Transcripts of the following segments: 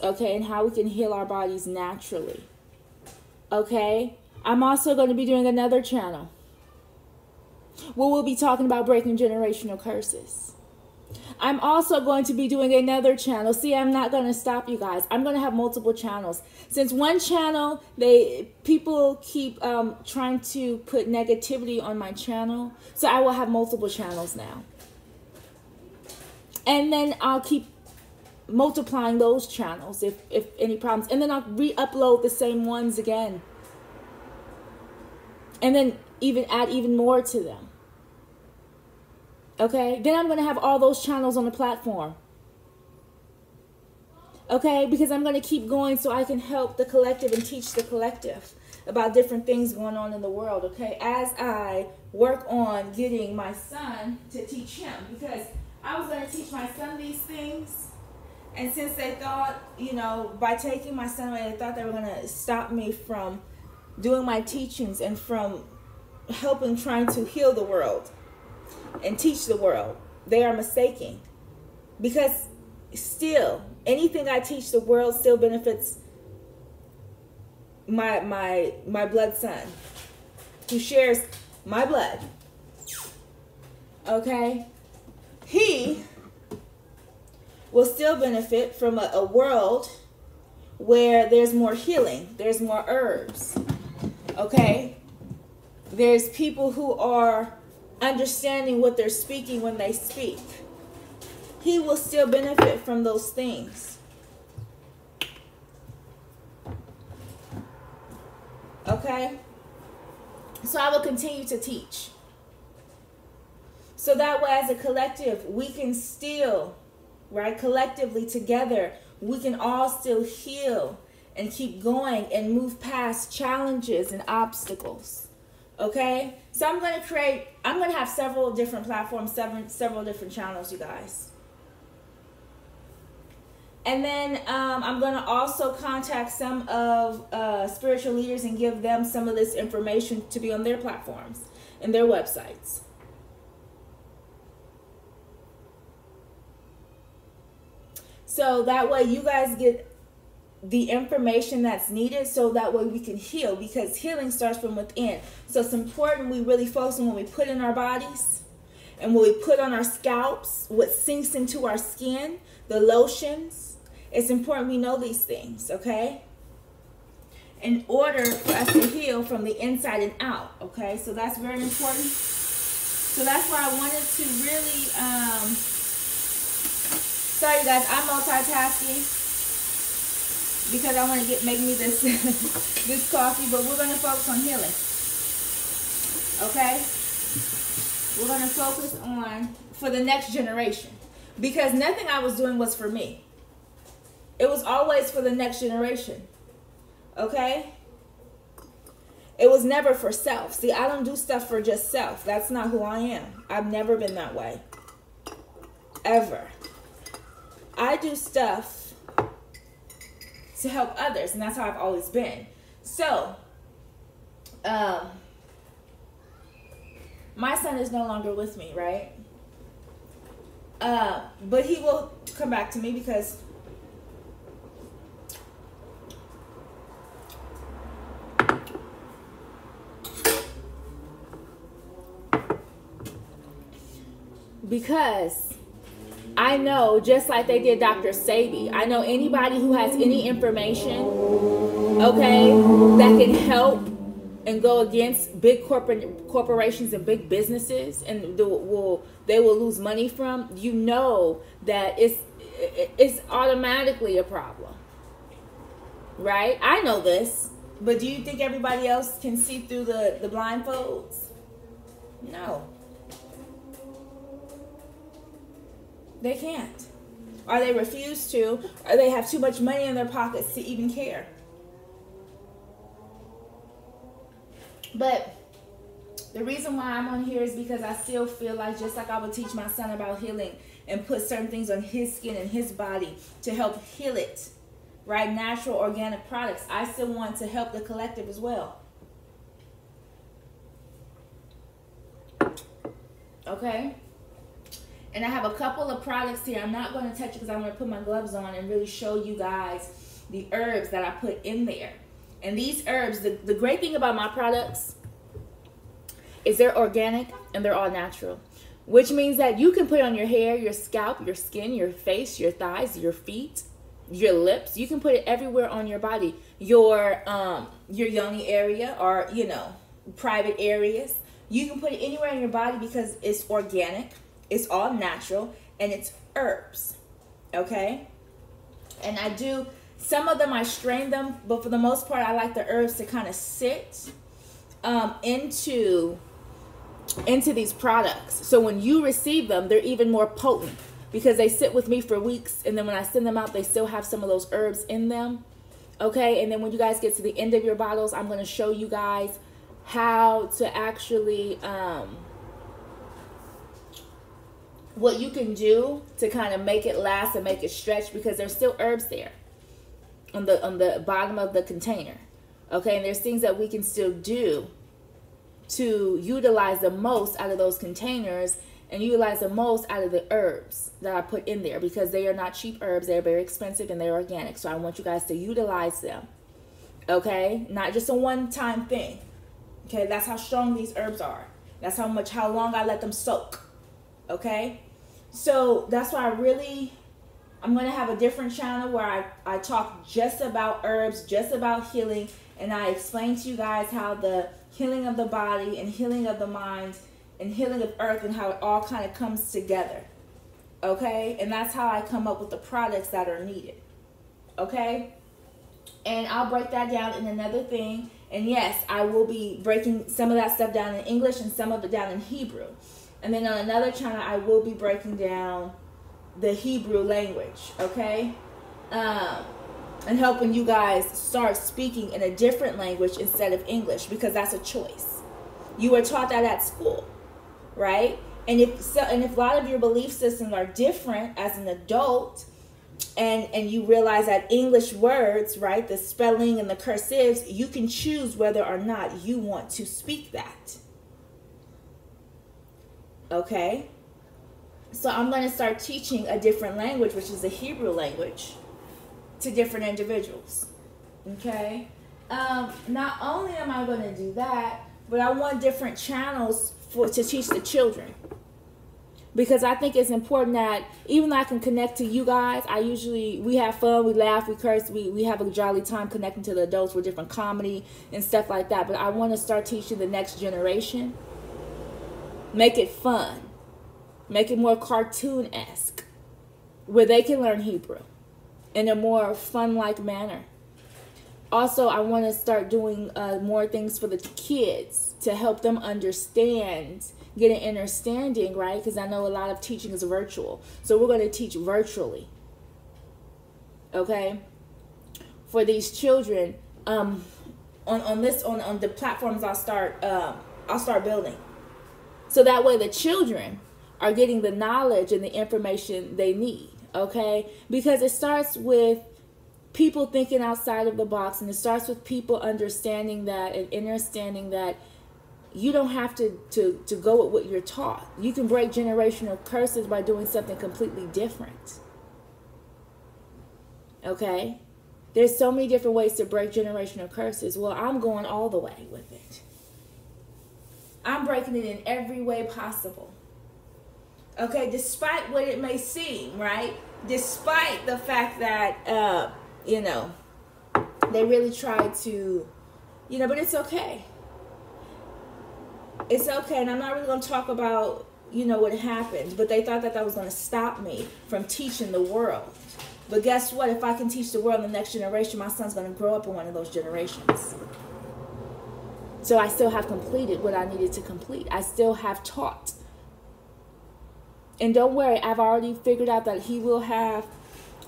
okay, and how we can heal our bodies naturally. Okay, I'm also going to be doing another channel where we'll be talking about breaking generational curses. I'm also going to be doing another channel. See, I'm not going to stop, you guys. I'm going to have multiple channels. Since one channel, people keep trying to put negativity on my channel, so I will have multiple channels now. And then I'll keep multiplying those channels if any problems. And then I'll re-upload the same ones again. And then add even more to them. Okay, then I'm going to have all those channels on the platform. Okay, because I'm going to keep going so I can help the collective and teach the collective about different things going on in the world. Okay, as I work on getting my son to teach him, because I was going to teach my son these things. And since they thought, by taking my son away, they thought they were going to stop me from doing my teachings and from trying to heal the world and teach the world. They are mistaken, because still anything I teach the world still benefits my blood son who shares my blood. Okay, he will still benefit from a world where there's more healing, there's more herbs. Okay, there's people who are understanding what they're speaking when they speak. He will still benefit from those things. Okay? So I will continue to teach. So that way, as a collective, we can still, collectively together, we can all still heal and keep going and move past challenges and obstacles. Okay, so I'm going to have several different platforms, several different channels, you guys. And then I'm going to also contact some of spiritual leaders and give them some of this information to be on their platforms and their websites. So that way you guys get the information that's needed, so that way we can heal, because healing starts from within. So it's important we really focus on what we put in our bodies and what we put on our scalps, what sinks into our skin, the lotions. It's important we know these things, okay? In order for us to heal from the inside and out, okay? So that's very important. So that's why I wanted to really, sorry guys, I'm multitasking, because I want to make me this this coffee, but we're going to focus on healing. Okay? We're going to focus on for the next generation, because nothing I was doing was for me. It was always for the next generation. Okay? It was never for self. See, I don't do stuff for just self. That's not who I am. I've never been that way. Ever. I do stuff to help others, and that's how I've always been. So, my son is no longer with me, right? But he will come back to me, because I know, just like they did Dr. Sebi, I know anybody who has any information, okay, that can help and go against big corporations and big businesses, and they will lose money from, that it's automatically a problem, right? I know this, but do you think everybody else can see through the blindfolds? No. They can't. Or they refuse to, or they have too much money in their pockets to even care. But the reason why I'm on here is because I still feel like, just like I would teach my son about healing and put certain things on his skin and his body to help heal it, right? Natural organic products. I still want to help the collective as well. Okay? And I have a couple of products here. I'm not going to touch it because I'm going to put my gloves on and really show you guys the herbs that I put in there. And these herbs, the great thing about my products is they're organic and they're all natural. Which means that you can put on your hair, your scalp, your skin, your face, your thighs, your feet, your lips. You can put it everywhere on your body. Your yoni area, or, you know, private areas. You can put it anywhere in your body because it's organic, it's all natural, and it's herbs. Okay? And I do, some of them I strain them, but for the most part I like the herbs to kind of sit into these products. So when you receive them, they're even more potent because they sit with me for weeks, and then when I send them out, they still have some of those herbs in them. Okay, and then when you guys get to the end of your bottles, I'm going to show you guys how to actually what you can do to kind of make it last and make it stretch, because there's still herbs there on the bottom of the container. Okay, and there's things that we can still do to utilize the most out of those containers and utilize the most out of the herbs that I put in there, because they are not cheap herbs. They're very expensive and they're organic. So I want you guys to utilize them. Okay? Not just a one-time thing. Okay? That's how strong these herbs are. That's how long I let them soak. Okay? So that's why I'm going to have a different channel where I talk just about herbs, just about healing, and I explain to you guys how the healing of the body and healing of the mind and healing of earth and how it all kind of comes together. Okay? And that's how I come up with the products that are needed. Okay? And I'll break that down in another thing. And yes, I will be breaking some of that stuff down in English and some of it down in Hebrew. And then on another channel, I will be breaking down the Hebrew language. Okay? And helping you guys start speaking in a different language instead of English, because that's a choice. You were taught that at school, right? And if a lot of your belief systems are different as an adult, and you realize that English words, right, the spelling and the cursives, you can choose whether or not you want to speak that. Okay? So I'm going to start teaching a different language, which is the Hebrew language, to different individuals. Okay? Not only am I going to do that, but I want different channels to teach the children. Because I think it's important that even though I can connect to you guys, we have fun, we laugh, we curse, we have a jolly time connecting to the adults with different comedy and stuff like that. But I want to start teaching the next generation. Make it fun. Make it more cartoon-esque, where they can learn Hebrew in a more fun-like manner. Also, I want to start doing more things for the kids to help them understand, get an understanding, right? Because I know a lot of teaching is virtual. So we're going to teach virtually. Okay? For these children, on the platforms I'll start building. So that way the children are getting the knowledge and the information they need. Okay? Because it starts with people thinking outside of the box, and it starts with people understanding that and understanding that you don't have to go with what you're taught. You can break generational curses by doing something completely different. Okay? There's so many different ways to break generational curses. Well, I'm going all the way with it. I'm breaking it in every way possible. Okay? Despite what it may seem, right? Despite the fact that, they really try to, but it's okay. It's okay, and I'm not really going to talk about, what happened, but they thought that was going to stop me from teaching the world. But guess what? If I can teach the world in the next generation, my son's going to grow up in one of those generations. So I still have completed what I needed to complete. I still have taught. And don't worry, I've already figured out that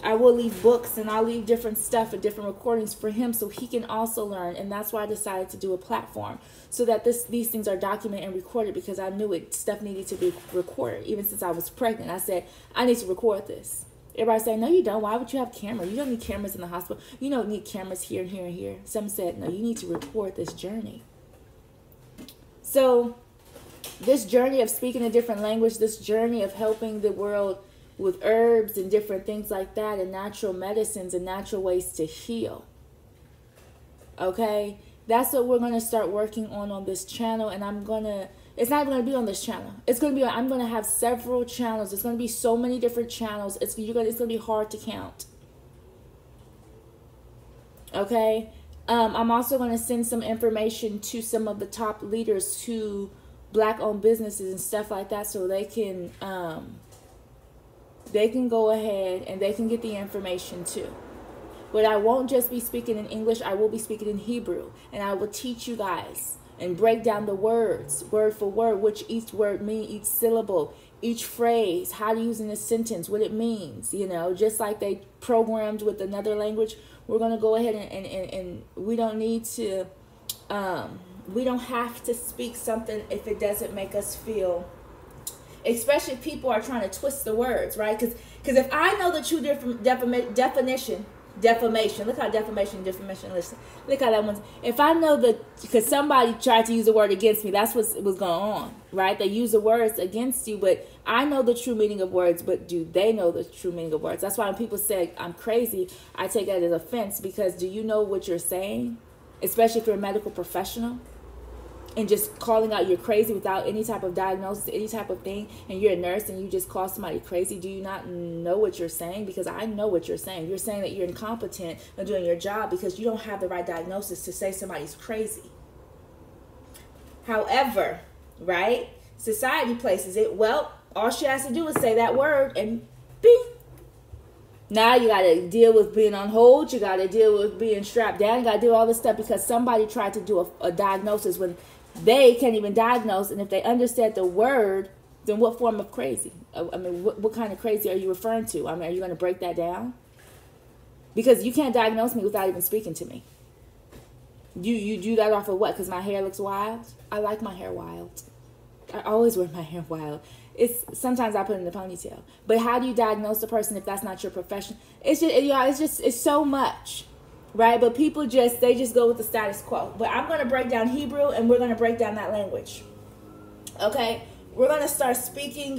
I will leave books and I'll leave different stuff and different recordings for him so he can also learn. And that's why I decided to do a platform so that these things are documented and recorded, because I knew stuff needed to be recorded. Even since I was pregnant, I said, I need to record this. Everybody said, no, you don't. Why would you have cameras? You don't need cameras in the hospital. You don't need cameras here and here and here. Some said, no, you need to record this journey. So this journey of speaking a different language, this journey of helping the world with herbs and different things like that, and natural medicines and natural ways to heal. Okay? That's what we're going to start working on this channel. And it's not even going to be on this channel. I'm going to have several channels. It's going to be so many different channels. It's going to be hard to count. Okay? I'm also going to send some information to some of the top leaders to Black-owned businesses and stuff like that, so they can go ahead and they can get the information too. But I won't just be speaking in English. I will be speaking in Hebrew, and I will teach you guys and break down the words word for word, which each word means, each syllable, each phrase, how to use in a sentence, what it means. You know, just like they programmed with another language, we're going to go ahead and we don't need to, we don't have to speak something if it doesn't make us feel, especially if people are trying to twist the words, right? Because if I know the true defamation, look how defamation, listen, look how that one's, if I know because somebody tried to use a word against me, that's what was going on, right? They use the words against you, but I know the true meaning of words, but do they know the true meaning of words? That's why when people say I'm crazy, I take that as offense, because do you know what you're saying? Especially if you're a medical professional, and just calling out you're crazy without any type of diagnosis, any type of thing, and you're a nurse and you just call somebody crazy. Do you not know what you're saying? Because I know what you're saying. You're saying that you're incompetent in doing your job because you don't have the right diagnosis to say somebody's crazy. However, right, society places it, well, all she has to do is say that word and bing. Now you got to deal with being on hold. You got to deal with being strapped down. You got to do all this stuff because somebody tried to do a diagnosis when they can't even diagnose. And if they understand the word, then what form of crazy? I mean, what kind of crazy are you referring to? I mean, are you going to break that down? Because you can't diagnose me without even speaking to me. You do that off of what? Because my hair looks wild? I like my hair wild. I always wear my hair wild. Sometimes I put it in a ponytail. But how do you diagnose a person if that's not your profession? It's so much, right? But people they just go with the status quo. But I'm going to break down Hebrew, and we're going to break down that language. Okay? We're going to start speaking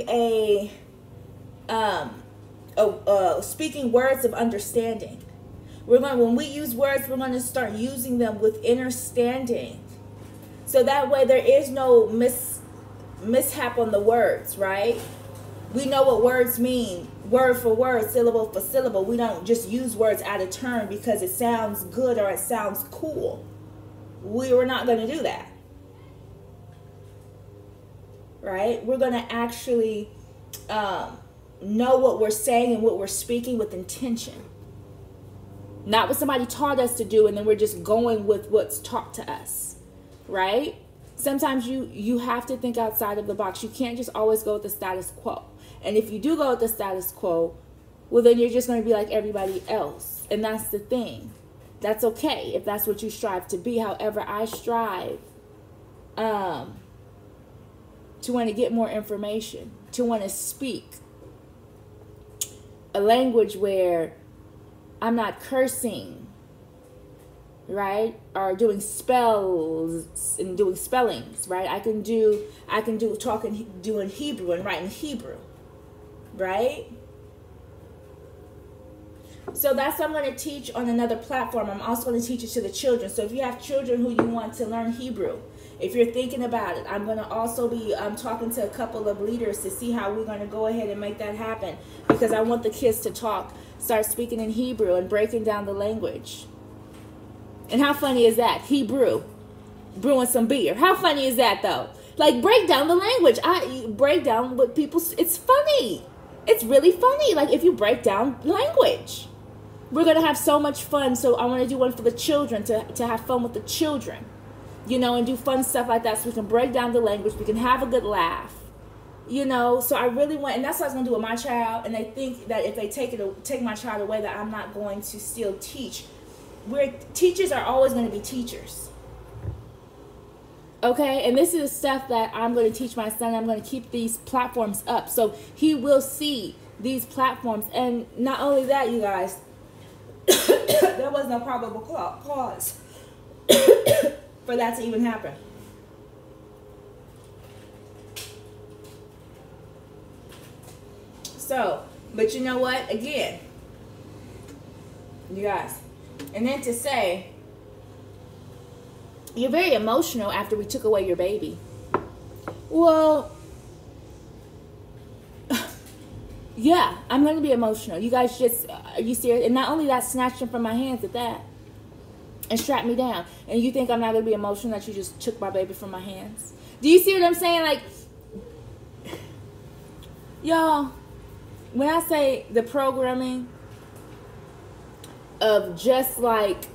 speaking words of understanding. When we use words, we're going to start using them with understanding. So that way there is no mishap on the words, right? We know what words mean, word for word, syllable for syllable. We don't just use words out of turn because it sounds good or it sounds cool. We're not going to do that, right? We're going to actually know what we're saying and what we're speaking with intention. Not what somebody taught us to do and then we're just going with what's taught to us, right? Sometimes you have to think outside of the box. You can't just always go with the status quo. And if you do go with the status quo, well, then you're just going to be like everybody else. And that's the thing. That's okay if that's what you strive to be. However, I strive to want to get more information, to want to speak a language where I'm not cursing, right? Or doing spells and doing spellings, right? I can do doing Hebrew and writing Hebrew, right? So that's what I'm going to teach on another platform. I'm also going to teach it to the children. So if you have children who you want to learn Hebrew, if you're thinking about it, I'm going to also be talking to a couple of leaders to see how we're going to go ahead and make that happen. Because I want the kids to start speaking in Hebrew and breaking down the language. And how funny is that? Hebrew, brewing some beer. How funny is that, though? Like, break down the language. Break down what people... It's funny. It's really funny. Like, if you break down language. We're going to have so much fun. So I want to do one for the children, to have fun with the children. You know, and do fun stuff like that so we can break down the language. We can have a good laugh. You know, so I really want... And that's what I was going to do with my child. And they think that if they take my child away, that I'm not going to still teach. Teachers are always going to be teachers. Okay, and this is stuff that I'm going to teach my son. I'm going to keep these platforms up so he will see these platforms. And not only that, you guys, there was no probable cause for that to even happen. So, but you know what? Again, you guys, and then to say, you're very emotional after we took away your baby. Well, yeah, I'm going to be emotional. You guys just, are you serious? And not only that, snatched him from my hands at that and strapped me down. And you think I'm not going to be emotional that you just took my baby from my hands? Do you see what I'm saying? Like, y'all, when I say the programming of just like,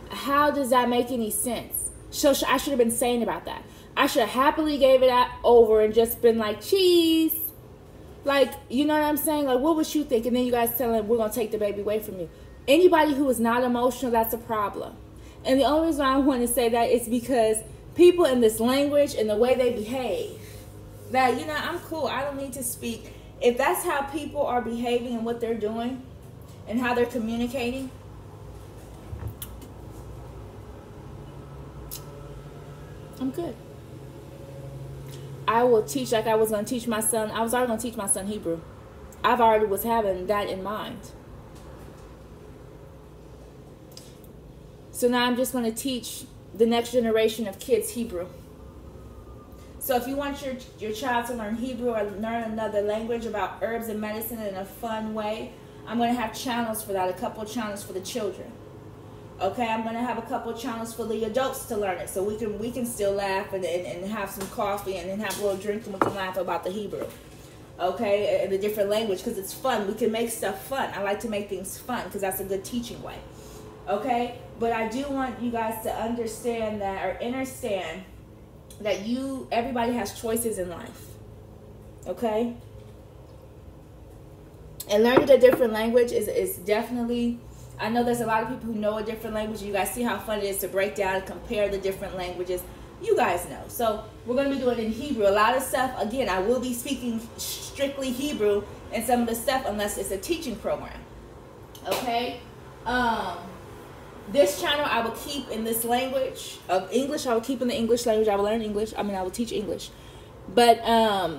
how does that make any sense? So I should have been saying about that. I should have happily gave it over and just been like, cheese. Like, you know what I'm saying? Like, what would you think? And then you guys telling, we're going to take the baby away from you. Anybody who is not emotional, that's a problem. And the only reason I want to say that is because people in this language and the way they behave, that, you know, I'm cool. I don't need to speak. If that's how people are behaving and what they're doing and how they're communicating, I'm good. I will teach like I was going to teach my son. I was already going to teach my son Hebrew. I've already was having that in mind. So now I'm just going to teach the next generation of kids Hebrew. So if you want your child to learn Hebrew or learn another language about herbs and medicine in a fun way, I'm going to have channels for that, a couple of channels for the children. Okay, I'm going to have a couple of channels for the adults to learn it, so we can still laugh and have some coffee and then have a little drink and we can laugh about the Hebrew. Okay, and the different language, because it's fun. We can make stuff fun. I like to make things fun because that's a good teaching way. Okay, but I do want you guys to understand that, or understand that everybody has choices in life. Okay, and learning a different language is definitely, I know there's a lot of people who know a different language. You guys see how fun it is to break down and compare the different languages. You guys know. So we're going to be doing it in Hebrew. A lot of stuff, again, I will be speaking strictly Hebrew in some of the stuff unless it's a teaching program. Okay? This channel I will keep in this language of English. I will keep in the English language. I will learn English. I will teach English. But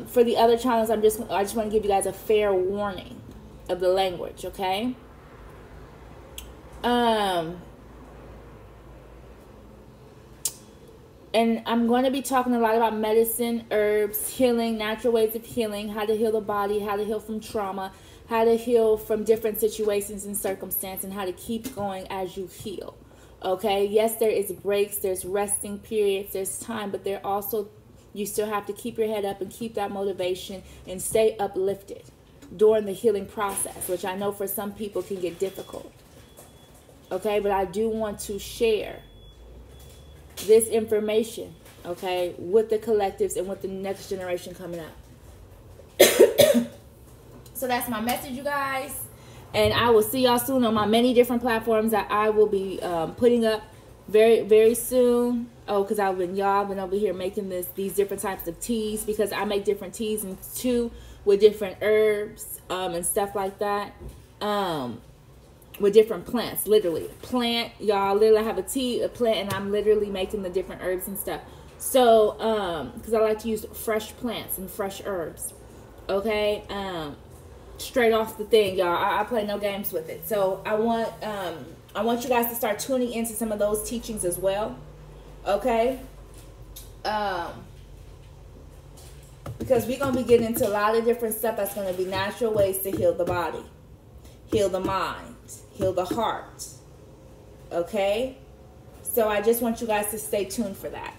for the other channels, I just want to give you guys a fair warning of the language, okay? And I'm going to be talking a lot about medicine, herbs, healing, natural ways of healing, how to heal the body, how to heal from trauma, how to heal from different situations and circumstances, and how to keep going as you heal. Okay? Yes, there is breaks, there's resting periods, there's time, but there also, you still have to keep your head up and keep that motivation and stay uplifted during the healing process, which I know for some people can get difficult. Okay? But I do want to share this information, okay, with the collectives and with the next generation coming up. So that's my message, you guys. And I will see y'all soon on my many different platforms that I will be putting up very, very soon. Oh, because I've been over here making these different types of teas, because I make different teas and too with different herbs and stuff like that. With different plants, literally. Plant, y'all, literally have a plant, and I'm literally making the different herbs and stuff. So, because I like to use fresh plants and fresh herbs. Okay? Straight off the thing, y'all. I play no games with it. So, I want you guys to start tuning into some of those teachings as well. Okay? Because we're going to be getting into a lot of different stuff that's going to be natural ways to heal the body. Heal the mind. Heal the heart. Okay? So I just want you guys to stay tuned for that.